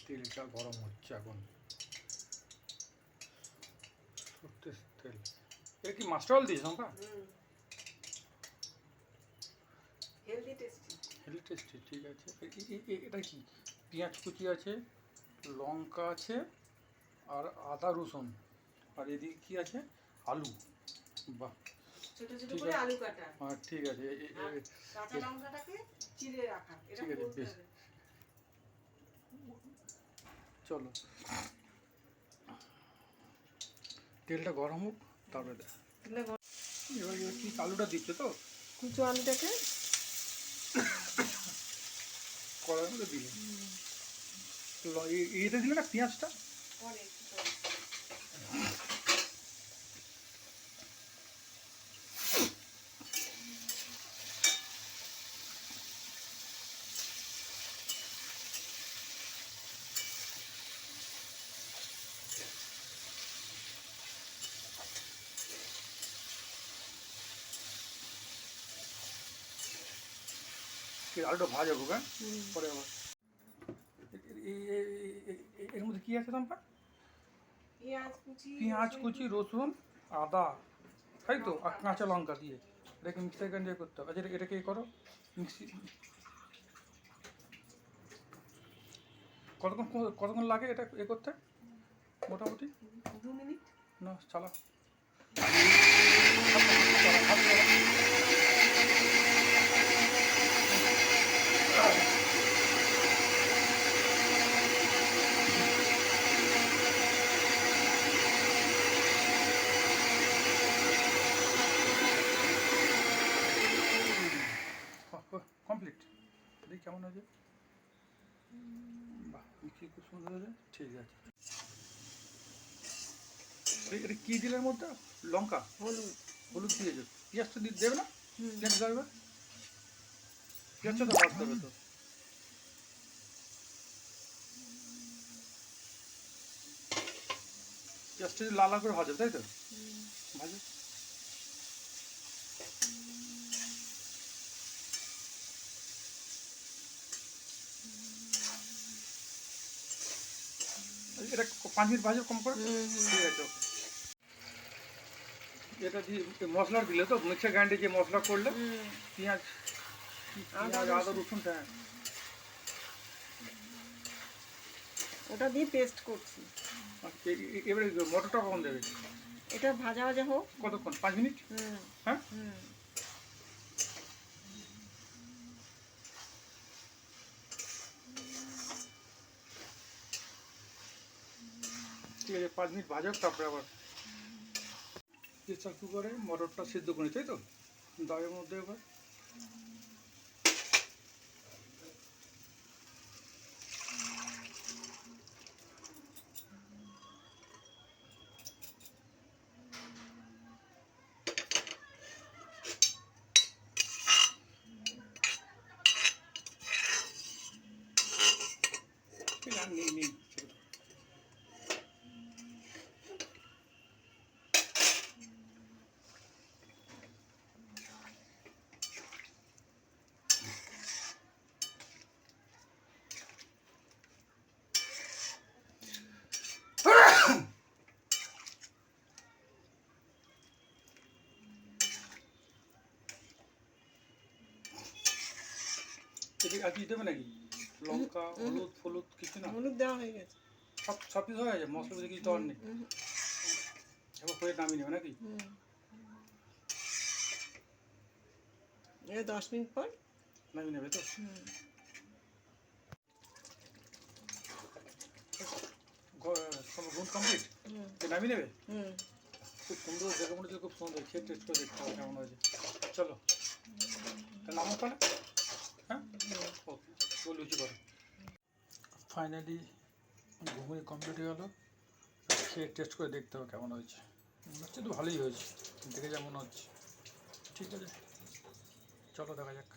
তেলটা গরম হচ্ছে এখন। সত্যি তেল। এটা কি মাস্টার অয়েল দিয়েছ Shampa? Healthy tasty. Healthy tasty, ঠিক আছে। এটা কি? পেঁয়াজ কুচি আছে, লঙ্কা আছে, আর আদা রসুন, আর এদিকে কি আছে? আলু। বাহ, ছোট ছোট করে আলু কাটা। হ্যাঁ ঠিক আছে। কাঁচা লঙ্কাটাকে চিড়ে রাখা। এটা ঠিক আছে, বেশ। চলো তেলটা গরম হোক, তারপরে দেখ। এবার কি আলুটা দিচ্ছে তো? কুচো আলুটাকে কড়াইয়ের মধ্যে দিলে এটা দিলে না পেঁয়াজটা? আলুটা ভাজা হোক, হ্যাঁ পরে আবার। এর মধ্যে কি আছে শম্পা? পেঁয়াজ কুচি, রসুন, আদা, তাই তো, আর কাঁচা লঙ্কা দিয়ে এটাকে মিক্সার গ্রাইন্ডার করতে হবে। আচ্ছা এটাকে করো মিক্সি। কতক্ষণ লাগে এটা করতে মোটামুটি? 2 মিনিট। না চালা। কমপ্লিট। দেখি কেমন হয়েছে। বাহ, মিক্সি খুব সুন্দর হয়েছে। ঠিক আছে। এটা কী দিলের মধ্যে? লঙ্কা, হলুদ দিয়েছো। পেঁয়াজটা দেবে না? পেঁয়াজ লাগবে, পেঁয়াজটা তো ভাজতে হবে তো। পেঁয়াজটা লাল লাল করে ভাজবে, তাই তো? ভাজো। এটা 5 মিনিট ভাজো কম করে। ঠিক আছে, ওকে। এটা দিয়ে মশলা দিলে তো মিক্সার গ্রাইন্ডারে যে মশলা করলে পেঁয়াজ, আদা রসুনটা, ওটা দিয়ে পেস্ট করছি। এবারে মটরটা কখন দেবে? এটা ভাজা ভাজা হোক। কতক্ষণ? 5 মিনিট? হ্যাঁ। ঠিক আছে, 5 মিনিট ভাজা হোক, তারপরে আবার প্রেসার কুকারে মটরটা সিদ্ধ করে, তাই তো? দামের মধ্যে এবার নেই। আর কিছু দেবে নাকি? লঙ্কা, হলুদ কিছু না? হলুদ দেওয়া হয়ে গেছে। সব কিছু হয়ে গেছে, মশলা কিছু দেওয়ার নেই। এবার করে নামিয়ে নেবে নাকি? এটা 10 মিনিট পর নামিয়ে নেবে তো? সব গুণ কমপ্লিট। নামিয়ে নেবে? খুব সুন্দর দেখে মনে হচ্ছে, খুব সুন্দর। খেয়ে টেস্ট করে দেখতে হবে কেমন হয়েছে। চলো নামো তাহলে। হ্যাঁ, ওকে। লুচি করো। ফাইনালি ঘুমিয়ে কমপ্লিট হয়ে গেলো। খেয়ে টেস্ট করে দেখতে হবে কেমন হয়েছে। মনে হচ্ছে তো ভালোই হয়েছে, দেখে যা মনে হচ্ছে। ঠিক আছে, চলো দেখা যাক।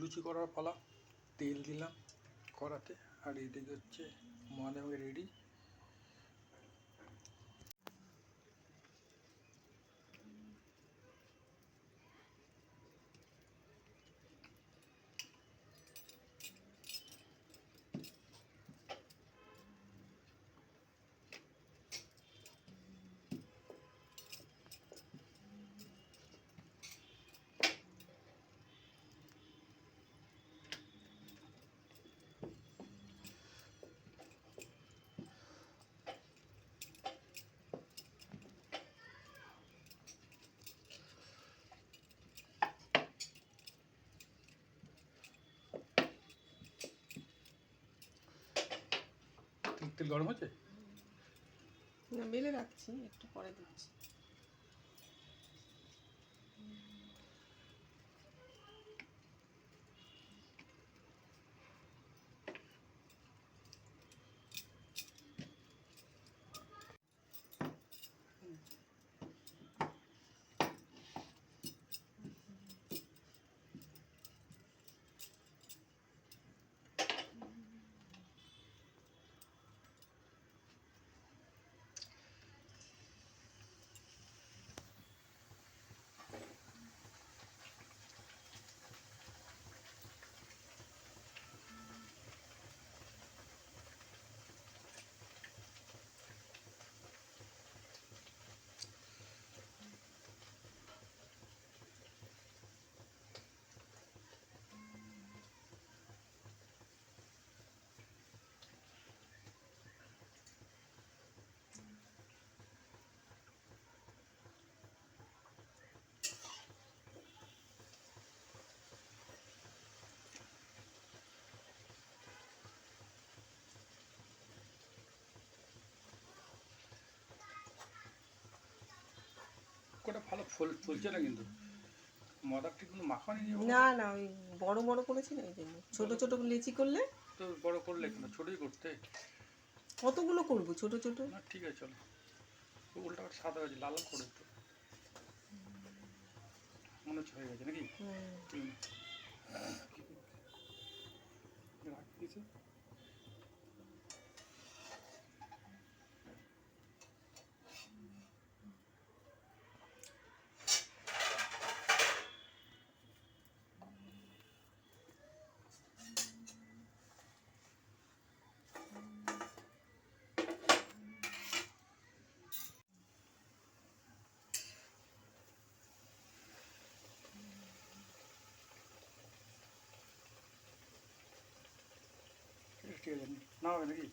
লুচি করার পালা। তেল দিলাম কড়াতে, আর এইদিকে হচ্ছে ময়দা রেডি। তেল গরম হচ্ছে? না বেলে রাখছি, একটু পরে দিচ্ছি। কোটা ভালো ফুলছে না কিন্তু মদারটি কিন্তু মাখানি নিয়ে না না ওই বড় বড় করেছি না, ওই জন্য। ছোট ছোট লিচি করলে তো বড় করলে কেন, ছোটই করতে। কতগুলো করবো ছোট ছোট? না ঠিক আছে চলো, উল্টা সাদা হয়েছে, লাল লাল করে একটু মনে হচ্ছে হয়ে গেছে নাকি? রাখ দিয়েছে। ঠিক আছে, না হবে নাকি?